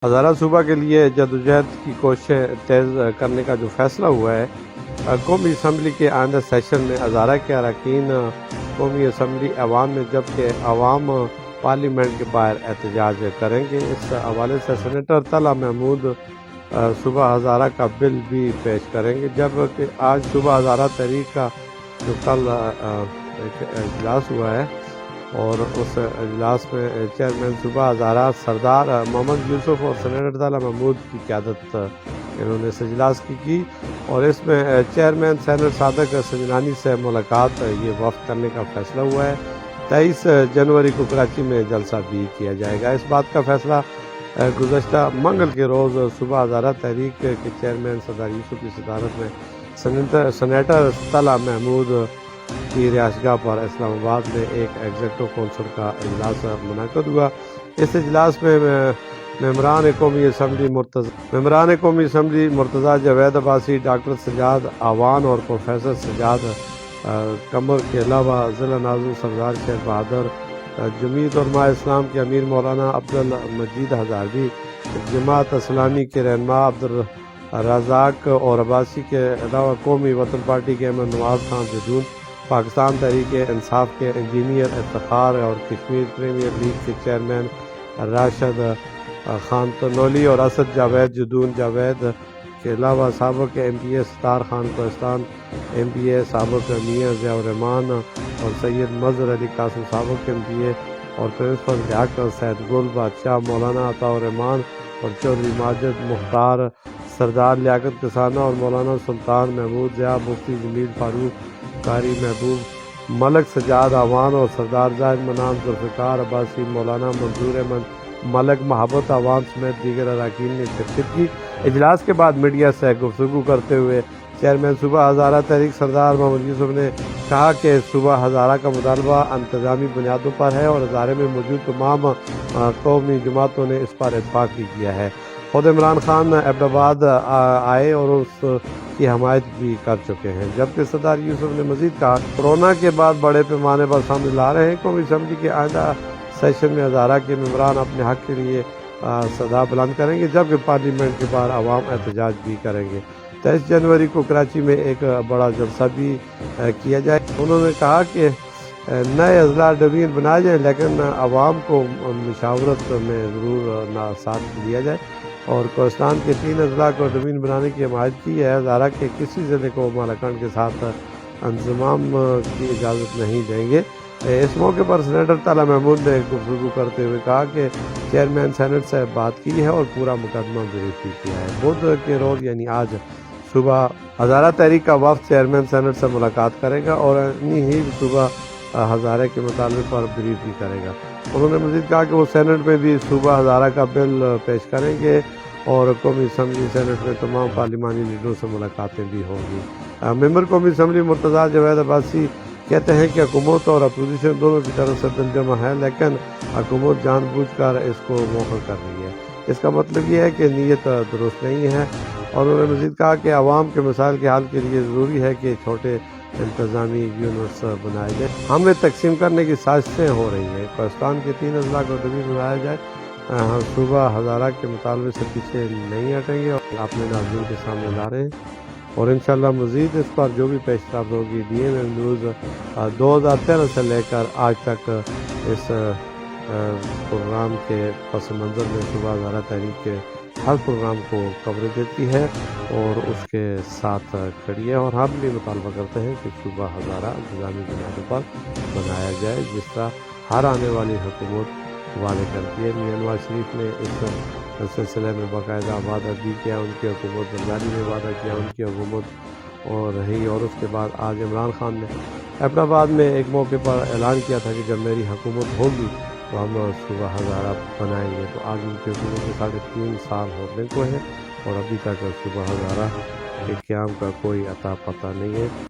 ہزارہ صوبہ کے لیے جدوجہد کی کوششیں تیز کرنے کا جو فیصلہ ہوا ہے، قومی اسمبلی کے آئندہ سیشن میں ہزارہ کے اراکین قومی اسمبلی ایوان میں جبکہ عوام پارلیمنٹ کے باہر احتجاج کریں گے۔ اس حوالے سے سینیٹر طلحہ محمود صبح ہزارہ کا بل بھی پیش کریں گے، جبکہ آج صبح ہزارہ تحریک کا جو کل ایک اجلاس ہوا ہے اور اس اجلاس میں چیئرمین صوبہ ہزارہ سردار محمد یوسف اور سینیٹر طلحہ محمود کی قیادت انہوں نے اس اجلاس کی اور اس میں چیئرمین سینٹ صادق سجنانی سے ملاقات یہ وفد کرنے کا فیصلہ ہوا ہے۔ 23 جنوری کو کراچی میں جلسہ بھی کیا جائے گا۔ اس بات کا فیصلہ گزشتہ منگل کے روز صوبہ ہزارہ تحریک کے چیئرمین سردار یوسف کی صدارت میں سینیٹر طلحہ محمود کی رہائشگاہ پر اسلام آباد میں ایک ایگزیکٹو کونسل کا اجلاس منعقد ہوا۔ اس اجلاس میں ممبران قومی اسمبلی مرتضیٰ جاوید عباسی، ڈاکٹر سجاد آوان اور پروفیسر سجاد قمر کے علاوہ ضلع ناظم سردار شیر بہادر، جمعیت علماء اسلام کے امیر مولانا عبدالمجید ہزاروی، جماعت اسلامی کے رہنما عبدالرزاق اور عباسی کے علاوہ قومی وطن پارٹی کے احمد نواز خان جدون، پاکستان تحریک انصاف کے انجینئر افتخار اور کشمیر پریمیئر لیگ کے چیئرمین راشد خان تنولی اور اسد جاوید جدون جاوید کے علاوہ سابق ایم پی اے ستار خان کوہستان، ایم پی اے سابق میاں ضیاء الرحمان اور سید مظہر علی قاسم سابق ایم پی اے اور پرنسپل لیاقت سید گل بادشاہ، مولانا عطاء الرحمان اور چودھری ماجد مختار، سردار لیاقت کسانہ اور مولانا سلطان محمود ضیاء، مفتی جمیل فاروق قاری، محبوب ملک سجاد آوان اور سردار زاہد منان ذوالفقار عباسی، مولانا منظور احمد ملک محبت آوان سمیت دیگر اراکین نے شرکت کی۔ اجلاس کے بعد میڈیا سے گفتگو کرتے ہوئے چیئرمین صوبہ ہزارہ تحریک سردار محمد یوسف نے کہا کہ صوبہ ہزارہ کا مطالبہ انتظامی بنیادوں پر ہے اور ہزارے میں موجود تمام قومی جماعتوں نے اس پر اتفاق بھی کیا ہے۔ خود عمران خان ایبٹ آباد آئے اور اس کی حمایت بھی کر چکے ہیں، جبکہ سردار یوسف نے مزید کہا کورونا کے بعد بڑے پیمانے پر سامنے لا رہے ہیں۔ قومی اسمبلی کے آئندہ سیشن میں ہزارہ کے ممبران اپنے حق کے لیے صدا بلند کریں گے، جبکہ پارلیمنٹ کے باہر عوام احتجاج بھی کریں گے۔ 23 جنوری کو کراچی میں ایک بڑا جلسہ بھی کیا جائے۔ انہوں نے کہا کہ نئے اضلاع ڈویژن بنائے جائیں لیکن عوام کو مشاورت میں ضرور ساتھ لیا جائے، اور کوہستان کے 3 اضلاع کو ڈویژن بنانے کی حمایت کی ہے۔ ہزارہ کے کسی ضلع کو مالاکنڈ کے ساتھ انضمام کی اجازت نہیں دیں گے۔ اس موقع پر سینیٹر طلحہ محمود نے گفتگو کرتے ہوئے کہا کہ چیئرمین سینٹ سے بات کی ہے اور پورا مقدمہ بریف بھی کیا ہے۔ بدھ کے روز یعنی آج صبح ہزارہ تحریک کا وفد چیئرمین سینٹ سے ملاقات کرے گا اور انہی ہی صبح ہزارہ کے مطالبے پر بریف بھی کرے گا۔ انہوں نے مزید کہا کہ وہ سینٹ میں بھی صوبہ ہزارہ کا بل پیش کریں گے اور قومی اسمبلی سینٹ میں تمام پارلیمانی لیڈروں سے ملاقاتیں بھی ہوں گی۔ ممبر قومی اسمبلی مرتضیٰ جاوید عباسی کہتے ہیں کہ حکومت اور اپوزیشن دونوں کی طرف سے دل جمع ہے، لیکن حکومت جان بوجھ کر اس کو موخر کر رہی ہے۔ اس کا مطلب یہ ہے کہ نیت درست نہیں ہے، اور انہوں نے مزید کہا کہ عوام کے مسائل کے حل کے لیے ضروری ہے کہ چھوٹے انتظامی یونٹس بنائے جائیں۔ ہمیں تقسیم کرنے کی سازشیں ہو رہی ہیں۔ کوہستان کے 3 اضلاع کو ڈویژن بنایا جائے۔ ہم صوبہ ہزارہ کے مطالبے سے پیچھے نہیں ہٹیں گے اور اپنے ناظرین کے سامنے لا رہے ہیں، اور انشاءاللہ مزید اس پر جو بھی پیش رفت ہوگی ڈی ایم ایم نیوز 2013 سے لے کر آج تک اس پروگرام کے پس منظر میں صوبہ ہزارہ تحریک کے ہر پروگرام کو کوریج دیتی ہے اور اس کے ساتھ کھڑی ہے، اور ہم بھی مطالبہ کرتے ہیں کہ صوبہ ہزارہ انتظامی بنیادوں پر بنایا جائے جس طرح ہر آنے والی حکومت وعدے کرتی ہے۔ میاں نواز شریف نے اس سلسلے میں باقاعدہ وعدہ بھی کیا، ان کی حکومت زرداری نے وعدہ کیا، ان کی حکومت اور رہی، اور اس کے بعد آج عمران خان نے ایبٹ آباد میں ایک موقع پر اعلان کیا تھا کہ جب میری حکومت ہوگی تو ہم صوبہ ہزارہ بنائیں گے۔ تو آج ان کی حکومت کے 3.5 سال ہونے کو ہے اور ابھی تک صوبہ ہزارہ کے قیام کا کوئی اتا پتہ نہیں ہے۔